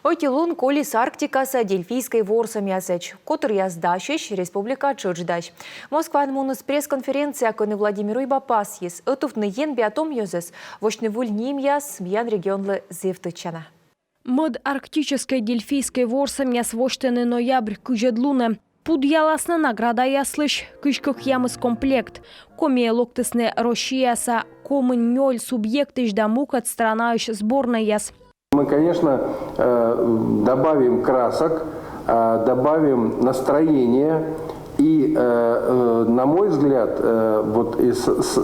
Ойтилун колис Арктикаса Дельфийской ворсам ясеч, котр яздащищ республика чырждач. Москван мунус пресс-конференция коны Владимир Уйба пасьес, отувны ен биатом йозес, вошны вуль ним яс мьян регионлы зевтычана. Мод арктической дельфийской ворсам яс воштены ноябрь кыжедлуны. Пуд яласна награда яслыш, кышкых ямыс комплект. Коми локтысны Россияса, комын нёль субъекты ждамук от странающ сборной яс. Мы, конечно, добавим красок, добавим настроения. И, на мой взгляд, вот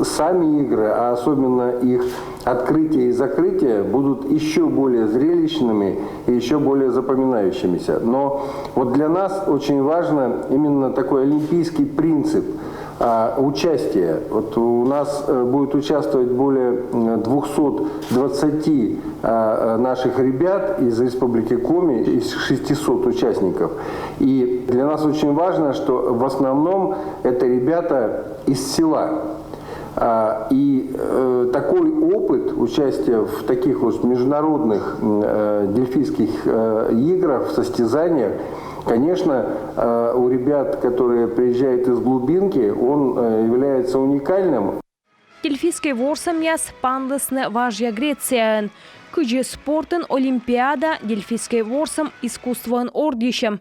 сами игры, а особенно их открытие и закрытие, будут еще более зрелищными и еще более запоминающимися. Но вот для нас очень важно именно такой олимпийский принцип участия. Вот у нас будет участвовать более 220 наших ребят из Республики Коми, из 600 участников. И для нас очень важно, что в основном это ребята из села. И такой опыт участия в таких вот международных дельфийских играх, состязаниях, конечно, у ребят, которые приезжают из глубинки, он является уникальным. Дельфийской ворсам яс пандасны важья Греция. Кыжи спортын олимпиада дельфийской ворсам искусствен ордищем.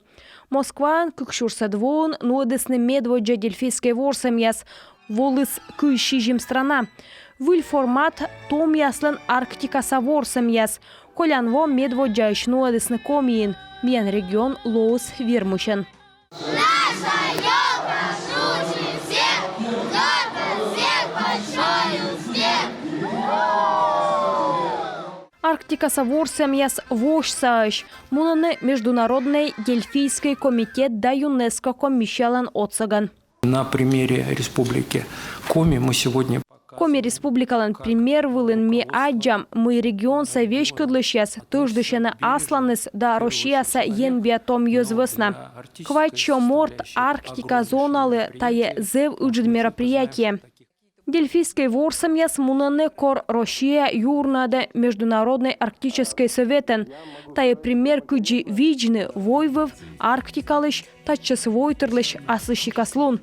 Москван кыкшурса двоун нуэдесны медводжа дельфийской ворсам яс. Волыс кыщижим страна. Выль формат том яслан Арктикаса ворсам яс. Колянво медводжа нуэдесны комиин. Мьян регион Лоус Вермущен. Наша елка шучи всех, гордо всех большой успех. Арктикаса ворсам яс вошсааш. Мунаны Международный дельфийский комитет да ЮНЕСКО комиссиялан отсаган. На примере Республики Коми мы сегодня... Коми республикалан пример вылын ми аджам, мы регион совещкадлышяс, туждышена асланыс да Россияса ен биатом ёзвысна. Квайчо морт Арктика зоналы тае зев уджид мероприятие. Дельфийской ворсам яс мунаны кор Россия юрнада Международный арктический советен. Тае пример кыджи виджны войвов арктикалыш тачас войтырлыш аслышикаслун.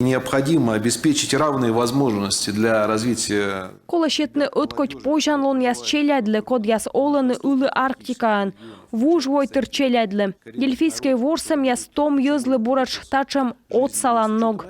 Необходимо обеспечить равные возможности для развития. Колашетны откоть пожанлон яс челядлы код яс оланы улы Арктикаан. Вуж войтыр челядлы. Дельфийской ворсам яс том ёзлы бурач тачам отсалан ног.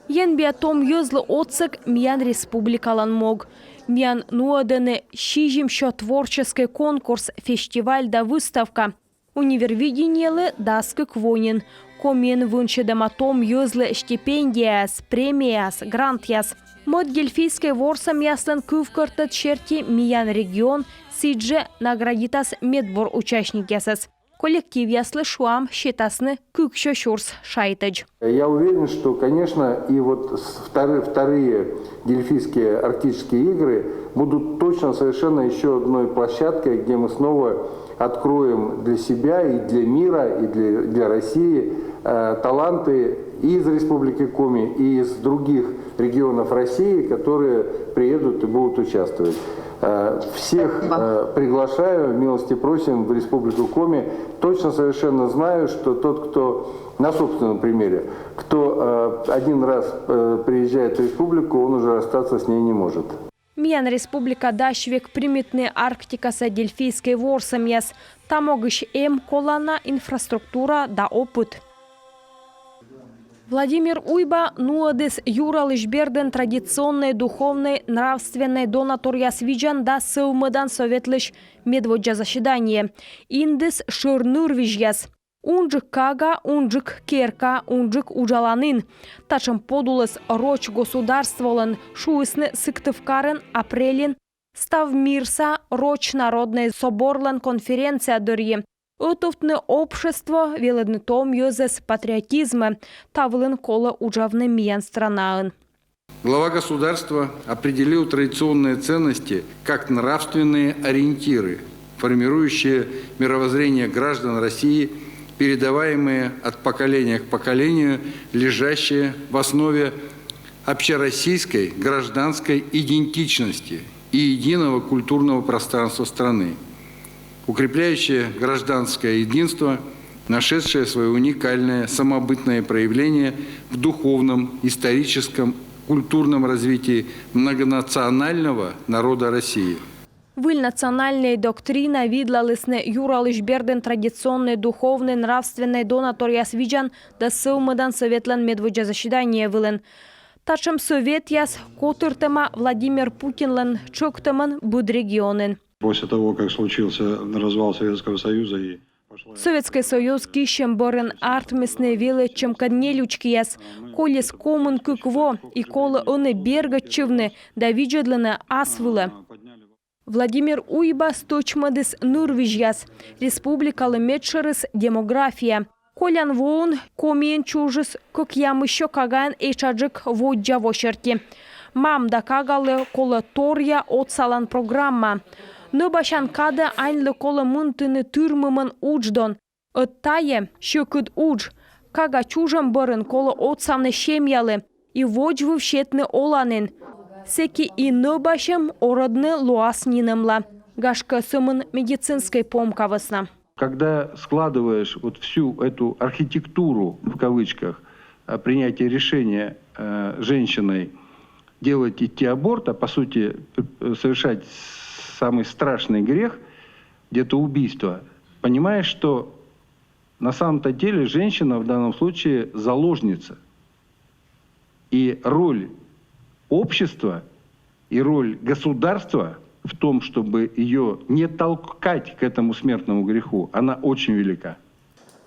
Ен бия том ёзлы отсак мьян республикалан мог. Мьян нуаданы щижимшо творческий конкурс, фестиваль да выставка. Универвидениелы даскы квонин. Комен вынчедама том ёзлы стипендияс, премияс, грант яс. Мод дельфийской ворсам яслан кывкартат черти миян регион сидже наградитас медбор участник ясас. Коллектив яслы шуам считасны кыкшо шурс шайтадж. Я уверен, что, конечно, и вот вторые дельфийские арктические игры будут точно совершенно еще одной площадкой, где мы снова откроем для себя и для мира, и для России таланты и из Республики Коми, и из других регионов России, которые приедут и будут участвовать. Всех приглашаю, милости просим в Республику Коми. Точно совершенно знаю, что тот, кто на собственном примере, кто один раз приезжает в республику, он уже расстаться с ней не может. Мьян республика дашвек приметны Арктикаса дельфийской ворсам яс. Тамогыш колана инфраструктура да опыт. Владимир Уйба нуадес юралыш берден традиционной, духовной, нравственной донатор яс виджан да сылмыдан советлыш медводжа заседание. Индес шырныр вижяс. Унджик кага, унджик керка, унджик ужаланын. Тачым подулыс роч государстволын, шуысны сыктывкарын апрелин, став мирса роч народной соборлан конференция дырье. Отовтны общество веледны том ёзес патриотизма, тавлын кола ужавны миян странаын. Глава государства определил традиционные ценности как нравственные ориентиры, формирующие мировоззрение граждан России, передаваемые от поколения к поколению, лежащие в основе общероссийской гражданской идентичности и единого культурного пространства страны. укрепляющая гражданское единство, нашедшее свое уникальное самобытное проявление в духовном, историческом, культурном развитии многонационального народа России. Выль национальная доктрина видла лесне юралыш берден традиционный, духовный, нравственный донатор ясвиджан да сылмыдан советлен медводжа заседание вылен. Тачем совет яс котыртема Владимир Путинлен чоктеман буд регионен. После того, как случился развал Советского Союза и Советский Союз кищем борен артмисне вилы, чем каднелючки яс, колес комун кукво и колы оны бергачевны да виджедлене асвылы. Владимир Уйба сточмадыс нурвижяс, республикалы медшерыс демография. Колян воун комиен чужыс, как ям еще каган эйчаджик воджа вошерти. Мам да кагалы кола торья от салан программа. Но башан када айнлы кола мунтыны тюрмымын удждон. Оттае щекыд удж, кага чужам бырын кола от самны шемьялы и воджвы вщетны оланын. Секи и нобашем ородны луаснинымла. Гашка сымын медицинской помкавысна. Когда складываешь вот всю эту архитектуру, в кавычках, принятия решения женщиной делать идти аборт, а по сути совершать самый страшный грех, где-то убийство, понимаешь, что на самом-то деле женщина в данном случае заложница. И роль общества и роль государства в том, чтобы ее не толкать к этому смертному греху, она очень велика.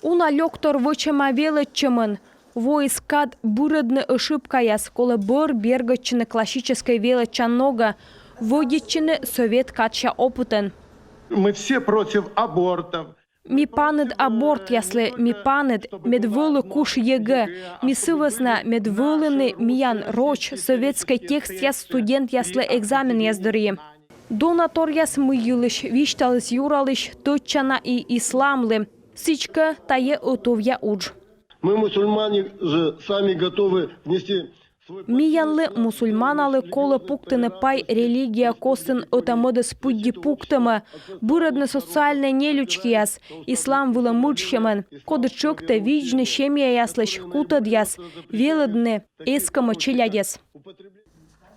Уна лёктор вочема величемын, войскад бурыдны ошибка яс, кола бор бергачыны классической величанога, водичыны совет кача опытен. Мы все против абортов. Ми панед аборт яслы, ми панед медволы куш егэ, ми сывасна медволыны миян роч, советский текст яс студент яслы экзамен яздыры. Донатор яс мыйылыш, вишталыс юралыш, точчана и исламлы, сичка тае отовья удж. Мы, мусульмане, же сами готовы внести... Миянлы мусульманалы колы пуктыны пай религия костын отамоды спудди пуктымы, бұрыдны социальный нелючки яс, ислам вылы мудшемын, коды чокта вичны шемья яслыш кутад яс, велыдны эскамы челядес.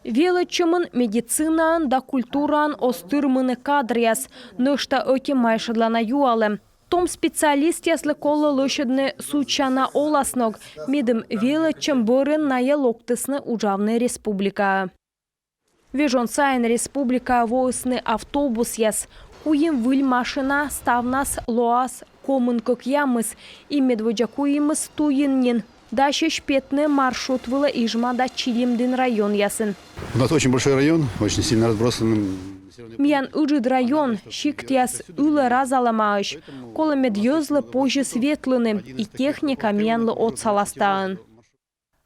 Велычымын медицинаан да культураан остырмыны кадр яс, нышта öti майшадлана юалы. Том специалист яслы колы лошадны сучана оласног, медым велычым бұрын ная локтысны ужавны республика. Вежон сайын республика воысны автобус яс, уем выль машина ставнас лоас комын кокьямыз и медводжакуимыз туйыннен. Дальше шпетный маршрут вылы ижма да Чилимдин район ясын. У нас очень большой район, очень сильно разбросан. Миян уджид район, шиктяс улы разаламаыш, колы медьёзлы позже светлыны и техника миянлы от саластаын.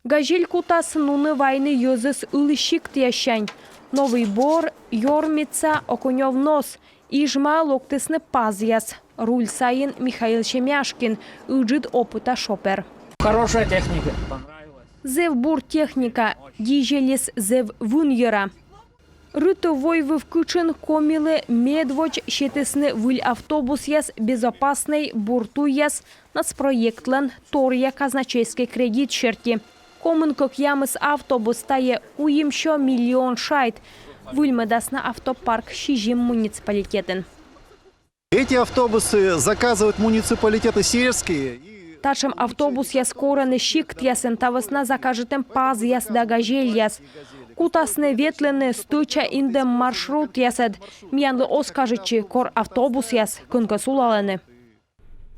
Газель кутас нуны войны ёзыс улы шиктящань. Новый Бор, Йормица, Окунёв нос, ижма локтысны пазяс. Руль сайын Михаил Шемяшкин, уджид опыта шопер. Хорошая техника. Понравилась. Зев бур техника, дижелес зев вуньера. Рытовой вывкучен комилы медвоч щетесны выль автобус яс безопасный бурту яс нацпроектлен торья казначейский кредит черти. Комын как ямыс автобус тае уемщо миллион шайт. Выльмедас на автопарк Шижим муниципалитетен. Эти автобусы заказывают муниципалитеты сельские. Тачем автобус яс кораны щикт ясен тавасна закажетем паз яс да газель яс. Кутасны ветлены стуча индем маршрут ясед. Миянлы оскажечи кор автобус яс кынкасулаланы.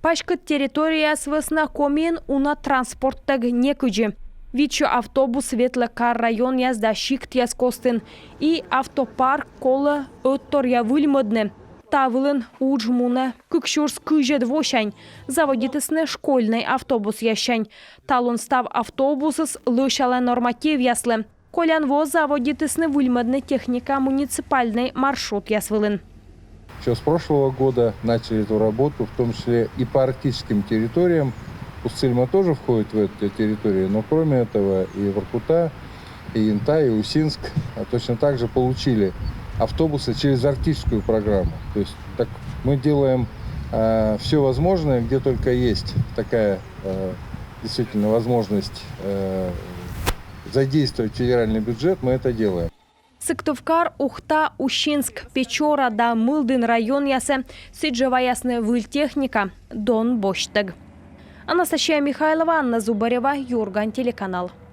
Пачкат территория свысна комин уна транспорттаг некуджи. Вичо автобус ветлы кар район яс да щикт яс костын. И автопарк кола оттор я выльмодны. Тавылын уджмуна кукшурс кыжет вошань. Заводитысны школьный автобус ящань. Талон став автобусыс лышала норматив яслы. Колян воз заводитысны выльмодны техника муниципальный маршрут ясвылын. Еще с прошлого года начали эту работу, в том числе и по арктическим территориям. Устильма тоже входит в эту территорию, но кроме этого и Воркута, и Янтай, и Усинск точно так же получили автобусы через арктическую программу. То есть так Мы делаем все возможное, где только есть такая действительно возможность задействовать федеральный бюджет, мы это делаем. Сыктывкар, Ухта, Ущинск, Печора да Мылдын район ясы, сиджева ясны выльтехника, Дон Боштег. Анастасия Михайлова, Анна Зубарева, Юрган, телеканал.